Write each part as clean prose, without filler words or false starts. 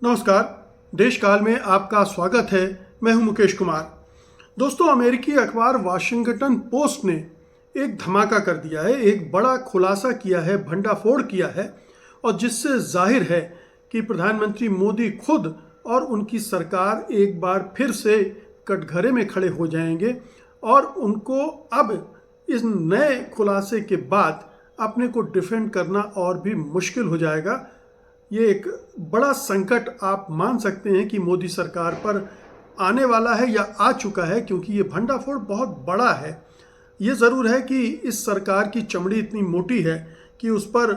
नमस्कार। देश काल में आपका स्वागत है। मैं हूं मुकेश कुमार। दोस्तों, अमेरिकी अखबार वाशिंगटन पोस्ट ने एक धमाका कर दिया है, एक बड़ा खुलासा किया है, भंडाफोड़ किया है, और जिससे जाहिर है कि प्रधानमंत्री मोदी खुद और उनकी सरकार एक बार फिर से कटघरे में खड़े हो जाएंगे और उनको अब इस नए खुलासे के बाद अपने को डिफेंड करना और भी मुश्किल हो जाएगा। ये एक बड़ा संकट आप मान सकते हैं कि मोदी सरकार पर आने वाला है या आ चुका है, क्योंकि ये भंडाफोड़ बहुत बड़ा है। ये ज़रूर है कि इस सरकार की चमड़ी इतनी मोटी है कि उस पर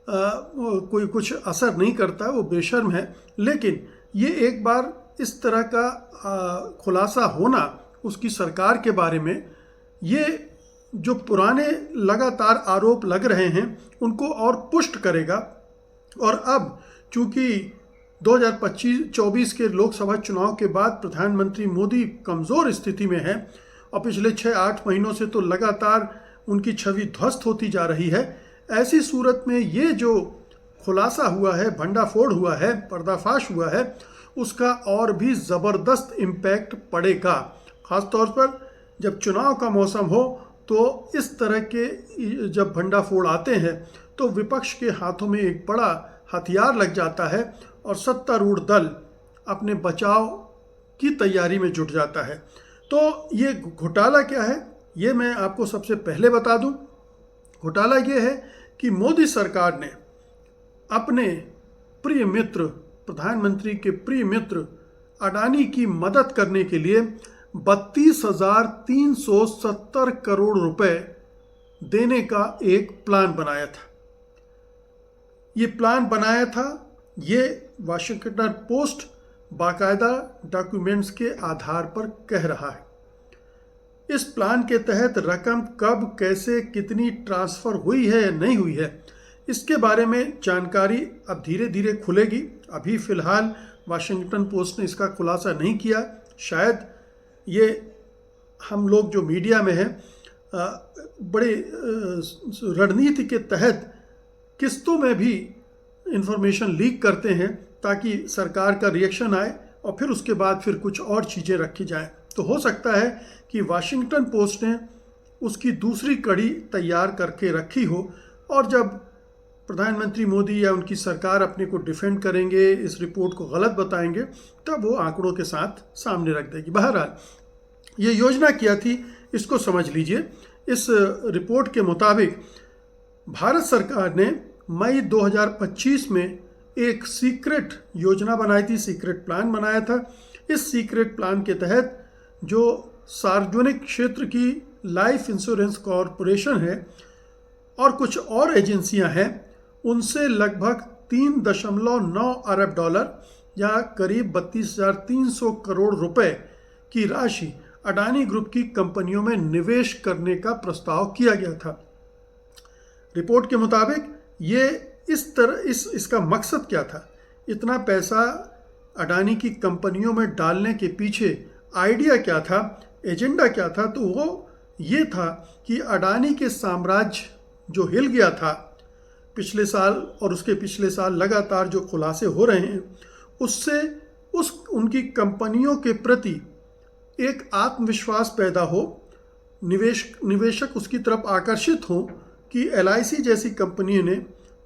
कोई कुछ असर नहीं करता, वो बेशर्म है। लेकिन ये एक बार इस तरह का खुलासा होना उसकी सरकार के बारे में, ये जो पुराने लगातार आरोप लग रहे हैं उनको और पुष्ट करेगा। और अब चूंकि 2024 के लोकसभा चुनाव के बाद प्रधानमंत्री मोदी कमज़ोर स्थिति में है और पिछले 6-8 महीनों से तो लगातार उनकी छवि ध्वस्त होती जा रही है, ऐसी सूरत में ये जो खुलासा हुआ है, भंडाफोड़ हुआ है, पर्दाफाश हुआ है, उसका और भी ज़बरदस्त इम्पैक्ट पड़ेगा। ख़ासतौर पर जब चुनाव का मौसम हो तो इस तरह के जब भंडाफोड़ आते हैं तो विपक्ष के हाथों में एक बड़ा हथियार लग जाता है और सत्तारूढ़ दल अपने बचाव की तैयारी में जुट जाता है। तो ये घोटाला क्या है, ये मैं आपको सबसे पहले बता दूं। घोटाला ये है कि मोदी सरकार ने अपने प्रिय मित्र, प्रधानमंत्री के प्रिय मित्र अडानी की मदद करने के लिए 32,370 करोड़ रुपए देने का एक प्लान बनाया था। ये प्लान बनाया था, ये वाशिंगटन पोस्ट बाकायदा डॉक्यूमेंट्स के आधार पर कह रहा है। इस प्लान के तहत रकम कब, कैसे, कितनी ट्रांसफ़र हुई है या नहीं हुई है, इसके बारे में जानकारी अब धीरे धीरे खुलेगी। अभी फ़िलहाल वाशिंगटन पोस्ट ने इसका खुलासा नहीं किया। शायद ये हम लोग जो मीडिया में हैं बड़े रणनीति के तहत किस्तों में भी इंफॉर्मेशन लीक करते हैं ताकि सरकार का रिएक्शन आए और फिर उसके बाद फिर कुछ और चीज़ें रखी जाएं। तो हो सकता है कि वाशिंगटन पोस्ट ने उसकी दूसरी कड़ी तैयार करके रखी हो और जब प्रधानमंत्री मोदी या उनकी सरकार अपने को डिफेंड करेंगे, इस रिपोर्ट को गलत बताएंगे, तब वो आंकड़ों के साथ सामने रख देगी। बहरहाल ये योजना क्या थी, इसको समझ लीजिए। इस रिपोर्ट के मुताबिक भारत सरकार ने मई 2025 में एक सीक्रेट योजना बनाई थी, सीक्रेट प्लान बनाया था। इस सीक्रेट प्लान के तहत जो सार्वजनिक क्षेत्र की लाइफ इंश्योरेंस कॉरपोरेशन है और कुछ और एजेंसियां हैं, उनसे लगभग 3.9 अरब डॉलर या करीब 32,300 करोड़ रुपए की राशि अडानी ग्रुप की कंपनियों में निवेश करने का प्रस्ताव किया गया था। रिपोर्ट के मुताबिक ये इसका मकसद क्या था, इतना पैसा अडानी की कंपनियों में डालने के पीछे आइडिया क्या था, एजेंडा क्या था, तो वो ये था कि अडानी के साम्राज्य जो हिल गया था पिछले साल और उसके पिछले साल लगातार जो खुलासे हो रहे हैं, उससे उनकी कंपनियों के प्रति एक आत्मविश्वास पैदा हो, निवेशक उसकी तरफ आकर्षित हो कि LIC जैसी कंपनी ने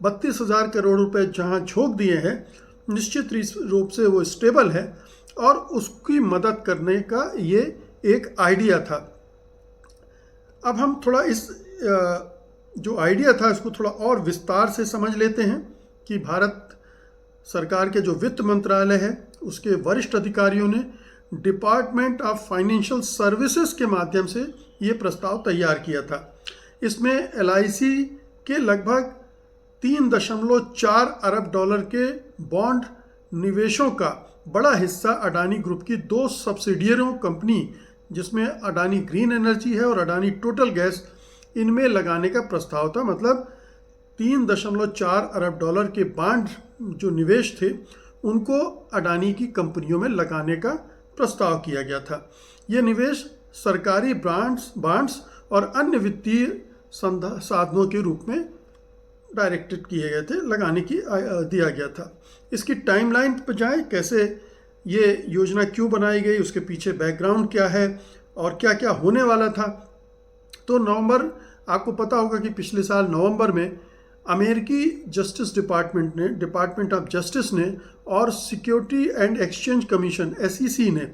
32,000 करोड़ रुपए जहां झोंक दिए हैं, निश्चित रूप से वो स्टेबल है और उसकी मदद करने का ये एक आइडिया था। अब हम थोड़ा इस जो आइडिया था इसको थोड़ा और विस्तार से समझ लेते हैं कि भारत सरकार के जो वित्त मंत्रालय है उसके वरिष्ठ अधिकारियों ने डिपार्टमेंट ऑफ फाइनेंशियल सर्विसेज के माध्यम से ये प्रस्ताव तैयार किया था। इसमें LIC के लगभग 3.4 अरब डॉलर के बॉन्ड निवेशों का बड़ा हिस्सा अडानी ग्रुप की 2 सब्सिडियरियों कंपनी, जिसमें अडानी ग्रीन एनर्जी है और अडानी टोटल गैस, इनमें लगाने का प्रस्ताव था। मतलब 3.4 अरब डॉलर के बॉन्ड जो निवेश थे उनको अडानी की कंपनियों में लगाने का प्रस्ताव किया गया था। ये निवेश सरकारी बॉन्ड्स और अन्य वित्तीय साधनों के रूप में डायरेक्टेड किए गए थे, लगाने की दिया गया था। इसकी टाइमलाइन पर जाएं, कैसे ये योजना क्यों बनाई गई, उसके पीछे बैकग्राउंड क्या है और क्या क्या होने वाला था। तो नवंबर, आपको पता होगा कि पिछले साल नवंबर में अमेरिकी जस्टिस डिपार्टमेंट ऑफ जस्टिस ने और security and exchange commission SEC ने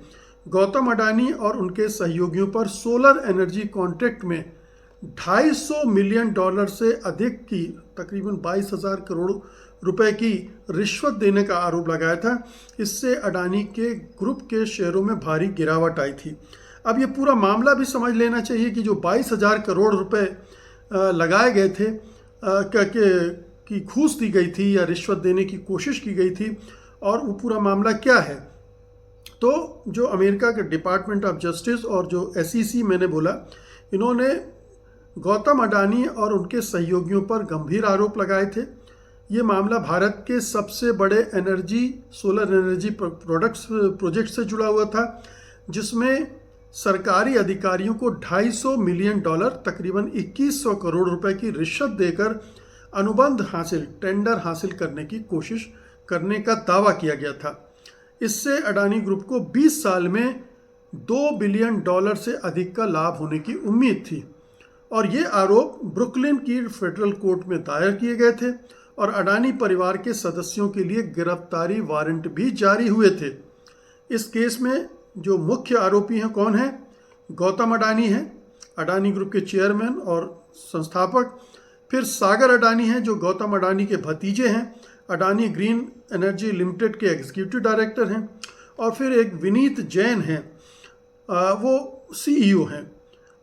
गौतम अडानी और उनके सहयोगियों पर सोलर एनर्जी कॉन्ट्रैक्ट में $250 मिलियन से अधिक की, तकरीबन 22,000 करोड़ रुपए की रिश्वत देने का आरोप लगाया था। इससे अडानी के ग्रुप के शेयरों में भारी गिरावट आई थी। अब ये पूरा मामला भी समझ लेना चाहिए कि जो 22,000 करोड़ रुपए लगाए गए थे, कि घूस दी गई थी या रिश्वत देने की कोशिश की गई थी, और वो पूरा मामला क्या है। तो जो अमेरिका के डिपार्टमेंट ऑफ जस्टिस और जो SEC मैंने बोला, इन्होंने गौतम अडानी और उनके सहयोगियों पर गंभीर आरोप लगाए थे। ये मामला भारत के सबसे बड़े सोलर एनर्जी प्रोजेक्ट से जुड़ा हुआ था, जिसमें सरकारी अधिकारियों को $250 मिलियन, तकरीबन 2,100 करोड़ रुपए की रिश्वत देकर अनुबंध टेंडर हासिल करने की कोशिश करने का दावा किया गया था। इससे अडानी ग्रुप को 20 साल में $2 बिलियन से अधिक का लाभ होने की उम्मीद थी, और ये आरोप ब्रुकलिन की फेडरल कोर्ट में दायर किए गए थे और अडानी परिवार के सदस्यों के लिए गिरफ्तारी वारंट भी जारी हुए थे। इस केस में जो मुख्य आरोपी हैं कौन है? गौतम अडानी हैं, अडानी ग्रुप के चेयरमैन और संस्थापक। फिर सागर अडानी हैं, जो गौतम अडानी के भतीजे हैं, अडानी ग्रीन एनर्जी लिमिटेड के एग्जीक्यूटिव डायरेक्टर हैं। और फिर एक विनीत जैन हैं, वो CEO हैं।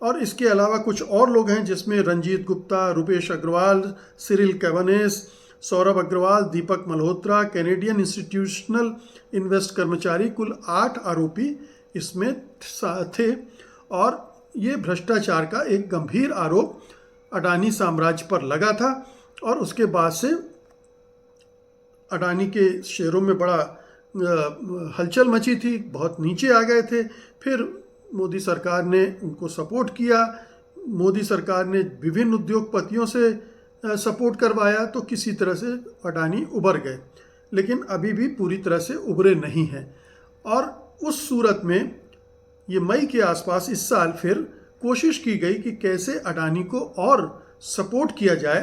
और इसके अलावा कुछ और लोग हैं, जिसमें रंजीत गुप्ता, रुपेश अग्रवाल, सिरिल कैवनेस, सौरभ अग्रवाल, दीपक मल्होत्रा, कैनेडियन इंस्टीट्यूशनल इन्वेस्ट कर्मचारी। कुल 8 आरोपी इसमें थे, और ये भ्रष्टाचार का एक गंभीर आरोप अडानी साम्राज्य पर लगा था। और उसके बाद से अडानी के शेयरों में बड़ा हलचल मची थी, बहुत नीचे आ गए थे। फिर मोदी सरकार ने उनको सपोर्ट किया, मोदी सरकार ने विभिन्न उद्योगपतियों से सपोर्ट करवाया, तो किसी तरह से अडानी उबर गए, लेकिन अभी भी पूरी तरह से उभरे नहीं हैं। और उस सूरत में ये मई के आसपास इस साल फिर कोशिश की गई कि कैसे अडानी को और सपोर्ट किया जाए,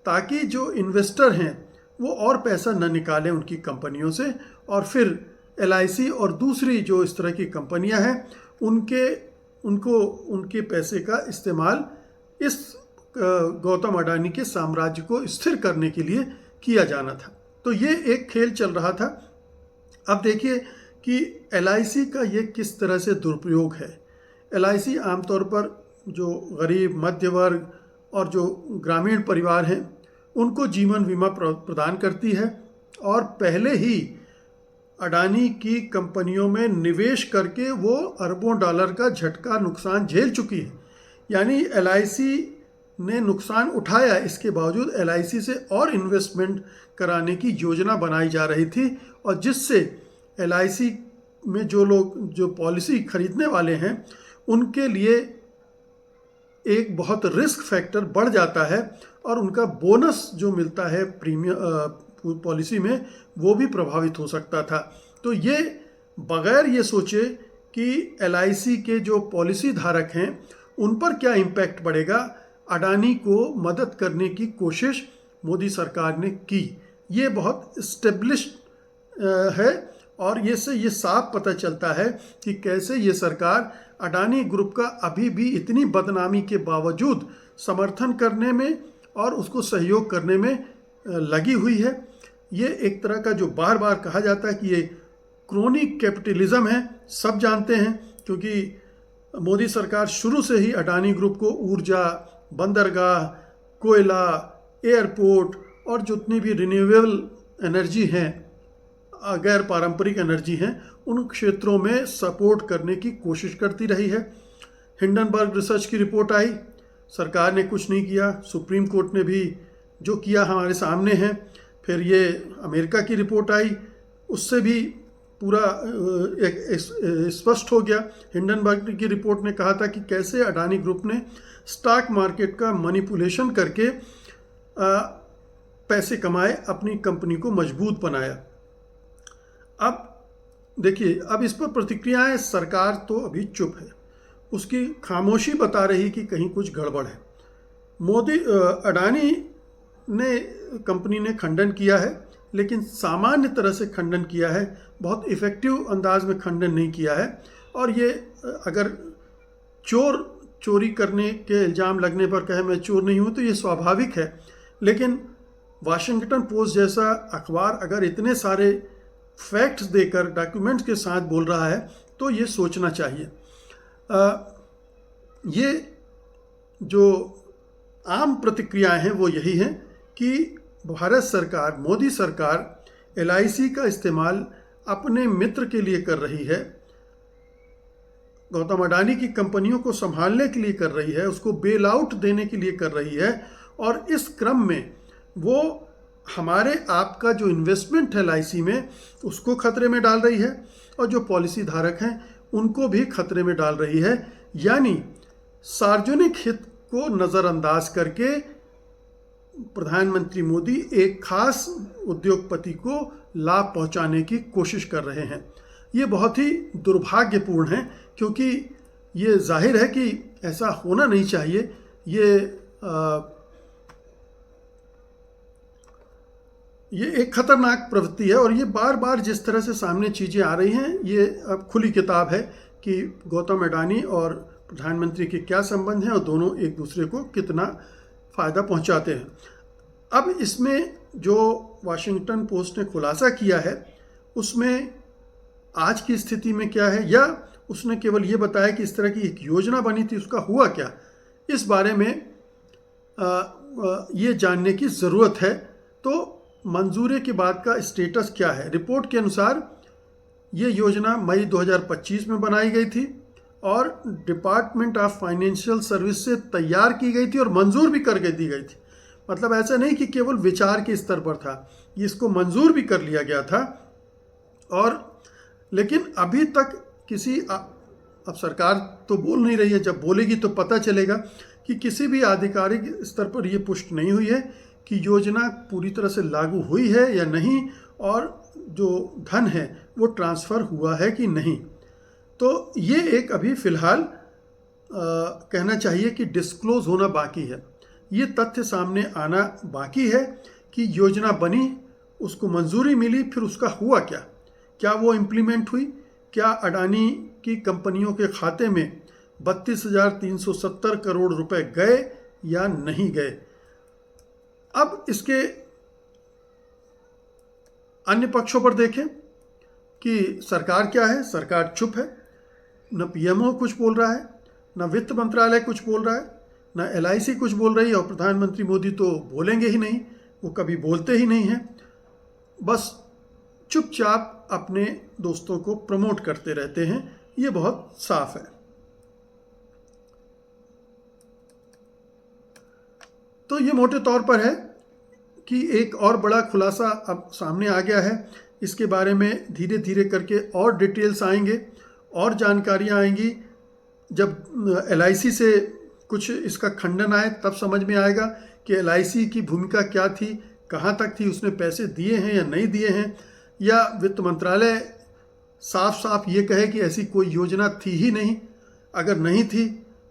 ताकि जो इन्वेस्टर हैं वो और पैसा न निकालें उनकी कंपनियों से, और फिर LIC और दूसरी जो इस तरह की कंपनियां हैं उनके पैसे का इस्तेमाल इस गौतम अडानी के साम्राज्य को स्थिर करने के लिए किया जाना था। तो ये एक खेल चल रहा था। अब देखिए कि LIC का ये किस तरह से दुरुपयोग है। LIC आमतौर पर जो गरीब, मध्य वर्ग और जो ग्रामीण परिवार हैं उनको जीवन बीमा प्रदान करती है, और पहले ही अडानी की कंपनियों में निवेश करके वो अरबों डॉलर का झटका नुकसान झेल चुकी है। यानी LIC ने नुकसान उठाया, इसके बावजूद LIC से और इन्वेस्टमेंट कराने की योजना बनाई जा रही थी, और जिससे LIC में जो पॉलिसी खरीदने वाले हैं उनके लिए एक बहुत रिस्क फैक्टर बढ़ जाता है, और उनका बोनस जो मिलता है प्रीमियम पॉलिसी में वो भी प्रभावित हो सकता था। तो ये बगैर ये सोचे कि LIC के जो पॉलिसी धारक हैं उन पर क्या इम्पैक्ट पड़ेगा, अडानी को मदद करने की कोशिश मोदी सरकार ने की। ये बहुत इस्टेब्लिश्ड है, और ये साफ पता चलता है कि कैसे ये सरकार अडानी ग्रुप का अभी भी इतनी बदनामी के बावजूद समर्थन करने में और उसको सहयोग करने में लगी हुई है। ये एक तरह का जो बार बार कहा जाता है कि ये क्रोनिक कैपिटलिज्म है, सब जानते हैं, क्योंकि मोदी सरकार शुरू से ही अडानी ग्रुप को ऊर्जा, बंदरगाह, कोयला, एयरपोर्ट और जितनी भी रिन्यूएबल एनर्जी हैं, गैर पारंपरिक एनर्जी हैं, उन क्षेत्रों में सपोर्ट करने की कोशिश करती रही है। हिंडनबर्ग रिसर्च की रिपोर्ट आई, सरकार ने कुछ नहीं किया, सुप्रीम कोर्ट ने भी जो किया हमारे सामने है। फिर ये अमेरिका की रिपोर्ट आई, उससे भी पूरा स्पष्ट हो गया। हिंडनबर्ग की रिपोर्ट ने कहा था कि कैसे अडानी ग्रुप ने स्टॉक मार्केट का मैनिपुलेशन करके पैसे कमाए, अपनी कंपनी को मजबूत बनाया। अब देखिए, अब इस पर प्रतिक्रियाएं, सरकार तो अभी चुप है, उसकी खामोशी बता रही कि कहीं कुछ गड़बड़ है। मोदी अडानी ने कंपनी ने खंडन किया है, लेकिन सामान्य तरह से खंडन किया है, बहुत इफ़ेक्टिव अंदाज में खंडन नहीं किया है। और ये अगर चोरी करने के इल्ज़ाम लगने पर कहे मैं चोर नहीं हूँ तो ये स्वाभाविक है, लेकिन वाशिंगटन पोस्ट जैसा अखबार अगर इतने सारे फैक्ट्स देकर डॉक्यूमेंट्स के साथ बोल रहा है तो ये सोचना चाहिए। ये जो आम प्रतिक्रियाएं हैं वो यही हैं कि भारत सरकार, मोदी सरकार LIC का इस्तेमाल अपने मित्र के लिए कर रही है, गौतम अडानी की कंपनियों को संभालने के लिए कर रही है, उसको बेल आउट देने के लिए कर रही है, और इस क्रम में वो हमारे आपका जो इन्वेस्टमेंट है LIC में उसको खतरे में डाल रही है, और जो पॉलिसी धारक हैं उनको भी खतरे में डाल रही है। यानी सार्वजनिक हित को नज़रअंदाज करके प्रधानमंत्री मोदी एक खास उद्योगपति को लाभ पहुंचाने की कोशिश कर रहे हैं। ये बहुत ही दुर्भाग्यपूर्ण है, क्योंकि ये जाहिर है कि ऐसा होना नहीं चाहिए। ये एक खतरनाक प्रवृत्ति है, और ये बार बार जिस तरह से सामने चीज़ें आ रही हैं, ये अब खुली किताब है कि गौतम अडानी और प्रधानमंत्री के क्या संबंध हैं और दोनों एक दूसरे को कितना फ़ायदा पहुंचाते हैं। अब इसमें जो वाशिंगटन पोस्ट ने खुलासा किया है उसमें आज की स्थिति में क्या है, या उसने केवल ये बताया कि इस तरह की एक योजना बनी थी, उसका हुआ क्या, इस बारे में ये जानने की ज़रूरत है। तो मंजूरी के बाद का स्टेटस क्या है? रिपोर्ट के अनुसार ये योजना मई 2025 में बनाई गई थी और डिपार्टमेंट ऑफ फाइनेंशियल सर्विस से तैयार की गई थी और मंजूर भी कर दी गई थी। मतलब ऐसा नहीं कि केवल विचार के स्तर पर था, इसको मंजूर भी कर लिया गया था। और लेकिन अभी तक किसी, अब सरकार तो बोल नहीं रही है, जब बोलेगी तो पता चलेगा कि किसी भी आधिकारिक स्तर पर यह पुष्टि नहीं हुई है कि योजना पूरी तरह से लागू हुई है या नहीं, और जो धन है वो ट्रांसफ़र हुआ है कि नहीं। तो ये एक अभी फ़िलहाल कहना चाहिए कि डिस्क्लोज़ होना बाकी है। ये तथ्य सामने आना बाकी है कि योजना बनी, उसको मंजूरी मिली, फिर उसका हुआ क्या, क्या वो इम्प्लीमेंट हुई, क्या अडानी की कंपनियों के खाते में 32,370 करोड़ रुपए गए या नहीं गए। अब इसके अन्य पक्षों पर देखें कि सरकार क्या है। सरकार चुप है, न PMO कुछ बोल रहा है, न वित्त मंत्रालय कुछ बोल रहा है, न LIC कुछ बोल रही है, और प्रधानमंत्री मोदी तो बोलेंगे ही नहीं, वो कभी बोलते ही नहीं हैं, बस चुपचाप अपने दोस्तों को प्रमोट करते रहते हैं। ये बहुत साफ है। तो ये मोटे तौर पर है कि एक और बड़ा खुलासा अब सामने आ गया है। इसके बारे में धीरे धीरे करके और डिटेल्स आएंगे और जानकारियां आएंगी। जब LIC से कुछ इसका खंडन आए तब समझ में आएगा कि LIC की भूमिका क्या थी, कहाँ तक थी, उसने पैसे दिए हैं या नहीं दिए हैं, या वित्त मंत्रालय साफ साफ ये कहे कि ऐसी कोई योजना थी ही नहीं। अगर नहीं थी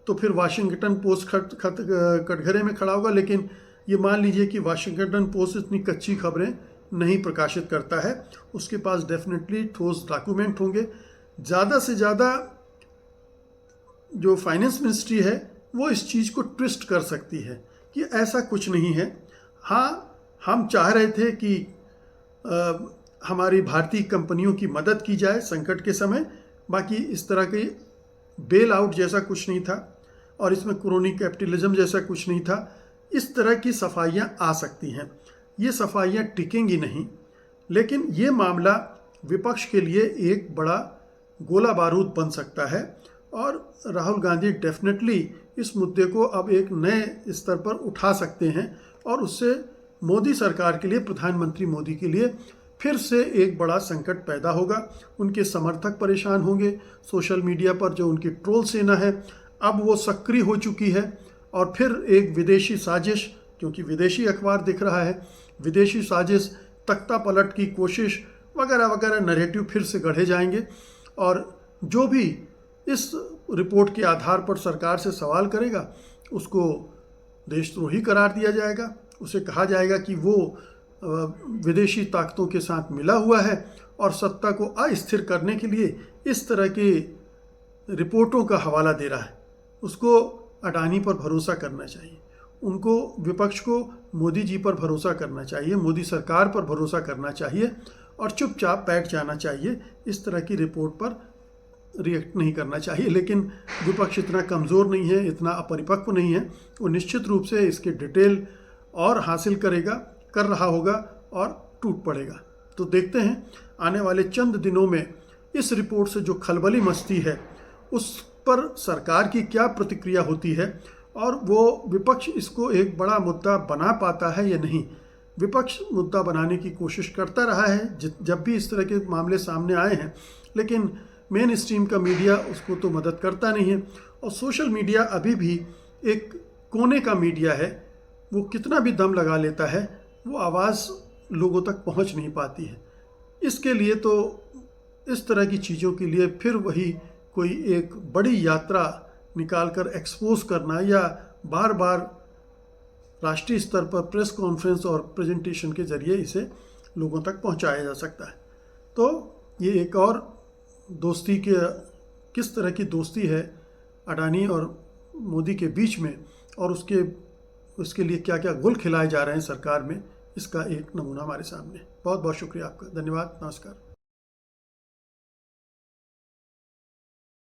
तो फिर वाशिंगटन पोस्ट कटघरे में खड़ा होगा। लेकिन ये मान लीजिए कि वाशिंगटन पोस्ट इतनी कच्ची खबरें नहीं प्रकाशित करता है, उसके पास डेफिनेटली ठोस डॉक्यूमेंट होंगे। ज़्यादा से ज़्यादा जो फाइनेंस मिनिस्ट्री है वो इस चीज़ को ट्विस्ट कर सकती है कि ऐसा कुछ नहीं है। हाँ, हम चाह रहे थे कि हमारी भारतीय कंपनियों की मदद की जाए संकट के समय, बाकी इस तरह की बेल आउट जैसा कुछ नहीं था और इसमें क्रोनी कैपिटलिज्म जैसा कुछ नहीं था। इस तरह की सफाइयाँ आ सकती हैं, ये सफाइयाँ टिकेंगी नहीं। लेकिन ये मामला विपक्ष के लिए एक बड़ा गोला बारूद बन सकता है और राहुल गांधी डेफिनेटली इस मुद्दे को अब एक नए स्तर पर उठा सकते हैं और उससे मोदी सरकार के लिए, प्रधानमंत्री मोदी के लिए फिर से एक बड़ा संकट पैदा होगा। उनके समर्थक परेशान होंगे। सोशल मीडिया पर जो उनकी ट्रोल सेना है अब वो सक्रिय हो चुकी है और फिर एक विदेशी साजिश, क्योंकि विदेशी अखबार दिख रहा है, विदेशी साजिश, तख्ता पलट की कोशिश वगैरह वगैरह नैरेटिव फिर से गढ़े जाएंगे। और जो भी इस रिपोर्ट के आधार पर सरकार से सवाल करेगा उसको देशद्रोही करार दिया जाएगा। उसे कहा जाएगा कि वो विदेशी ताकतों के साथ मिला हुआ है और सत्ता को अस्थिर करने के लिए इस तरह की रिपोर्टों का हवाला दे रहा है। उसको अडानी पर भरोसा करना चाहिए, उनको विपक्ष को मोदी जी पर भरोसा करना चाहिए, मोदी सरकार पर भरोसा करना चाहिए और चुपचाप बैठ जाना चाहिए। इस तरह की रिपोर्ट पर रिएक्ट नहीं करना चाहिए। लेकिन विपक्ष इतना कमज़ोर नहीं है, इतना अपरिपक्व नहीं है, वो निश्चित रूप से इसके डिटेल और हासिल करेगा, कर रहा होगा और टूट पड़ेगा। तो देखते हैं आने वाले चंद दिनों में इस रिपोर्ट से जो खलबली मचती है उस पर सरकार की क्या प्रतिक्रिया होती है और वो विपक्ष इसको एक बड़ा मुद्दा बना पाता है या नहीं। विपक्ष मुद्दा बनाने की कोशिश करता रहा है जब भी इस तरह के मामले सामने आए हैं, लेकिन मेन स्ट्रीम का मीडिया उसको तो मदद करता नहीं है। और सोशल मीडिया अभी भी एक कोने का मीडिया है, वो कितना भी दम लगा लेता है वो आवाज़ लोगों तक पहुंच नहीं पाती है। इसके लिए तो इस तरह की चीज़ों के लिए फिर वही कोई एक बड़ी यात्रा निकालकर एक्सपोज करना या बार बार राष्ट्रीय स्तर पर प्रेस कॉन्फ्रेंस और प्रेजेंटेशन के ज़रिए इसे लोगों तक पहुंचाया जा सकता है। तो ये एक और दोस्ती के किस तरह की दोस्ती है अडानी और मोदी के बीच में और उसके लिए क्या क्या गुल खिलाए जा रहे हैं सरकार में, इसका एक नमूना हमारे सामने। बहुत बहुत शुक्रिया आपका, धन्यवाद, नमस्कार।